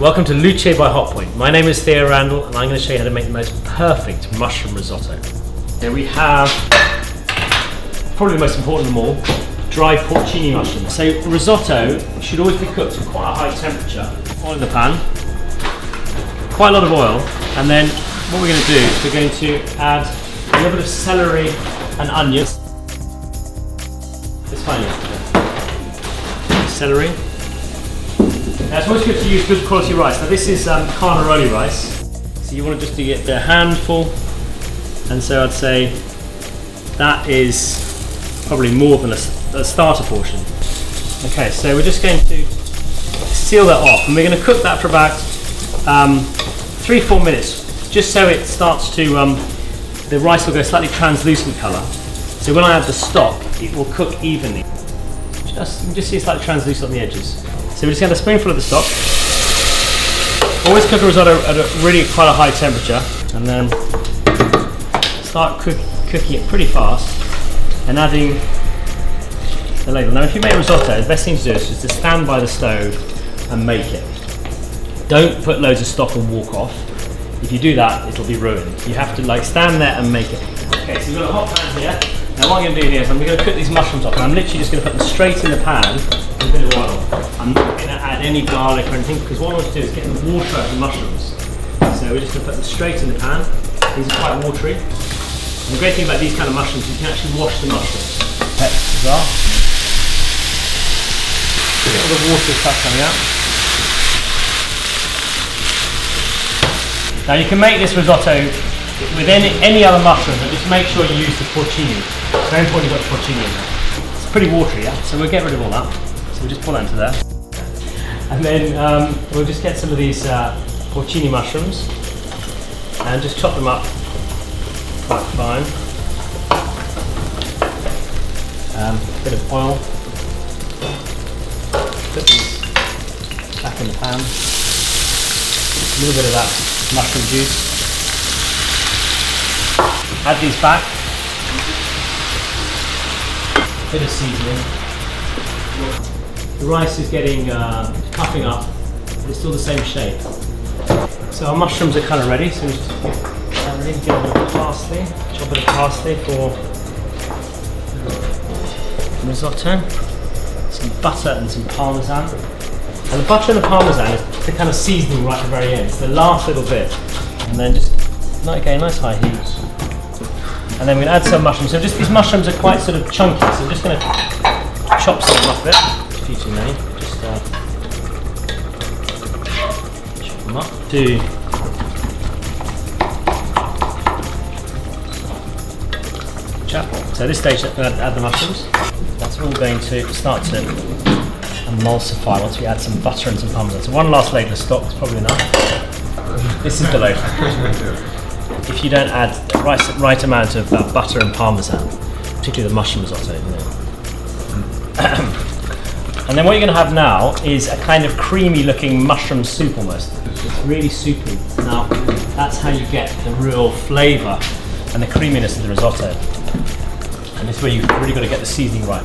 Welcome to Luce by Hotpoint. My name is Theo Randall and I'm going to show you how to make the most perfect mushroom risotto. Here we have, probably the most important of them all, dry porcini mushrooms. So risotto should always be cooked at quite a high temperature. Oil in the pan, quite a lot of oil, and then what we're going to do is we're going to add a little bit of celery and onions. It's fine. Celery. Now it's always good to use good quality rice. Now this is carnaroli rice, so you want to just get a handful, and so I'd say that is probably more than a starter portion. Okay, so we're just going to seal that off, and we're going to cook that for about 3-4 minutes, just so it starts to, the rice will go slightly translucent colour. So when I add the stock, it will cook evenly. You can just see it's slightly translucent on the edges. So we're just going to add a spoonful of the stock. Always cook a risotto at really quite a high temperature, and then start cooking it pretty fast and adding the ladle. Now if you make risotto, the best thing to do is just to stand by the stove and make it. Don't put loads of stock and walk off. If you do that, it'll be ruined. You have to stand there and make it. Okay, so we've got a hot pan here. Now what I'm going to do here is I'm going to cook these mushrooms off, and I'm literally just going to put them straight in the pan with a bit of oil. I'm not going to add any garlic or anything, because what I want to do is get the water out of the mushrooms. So we're just going to put them straight in the pan. These are quite watery. And the great thing about these kind of mushrooms is you can actually wash the mushrooms. Peps as well. A bit of the water stuff coming out. Now you can make this risotto with any other mushroom, but just make sure you use the porcini. It's very important you've got the porcini in there. It's pretty watery, yeah? So we'll get rid of all that. So we'll just pull that into there. And then we'll just get some of these porcini mushrooms and just chop them up quite fine. A bit of oil. Put these back in the pan. A little bit of that mushroom juice. Add these back. Bit of seasoning. The rice is getting puffing up, but it's still the same shape. So our mushrooms are kind of ready. So we just get a bit of parsley. Chop a bit of parsley for risotto. Some butter and some parmesan. And the butter and the parmesan is the kind of seasoning right at the very end. It's the last little bit. And then just nice high heat. And then we're going to add some mushrooms. So just these mushrooms are quite sort of chunky, so I'm just going to chop some off a bit. A few too many. Just chop them up. So at this stage I'm going to add the mushrooms. That's all going to start to emulsify once we add some butter and some parmesan. So one last ladle of stock is probably enough. This is the loaf. If you don't add the right amount of butter and parmesan, particularly the mushroom risotto. And then what you're going to have now is a kind of creamy looking mushroom soup almost. It's really soupy. Now that's how you get the real flavour and the creaminess of the risotto. And this is where you've really got to get the seasoning right.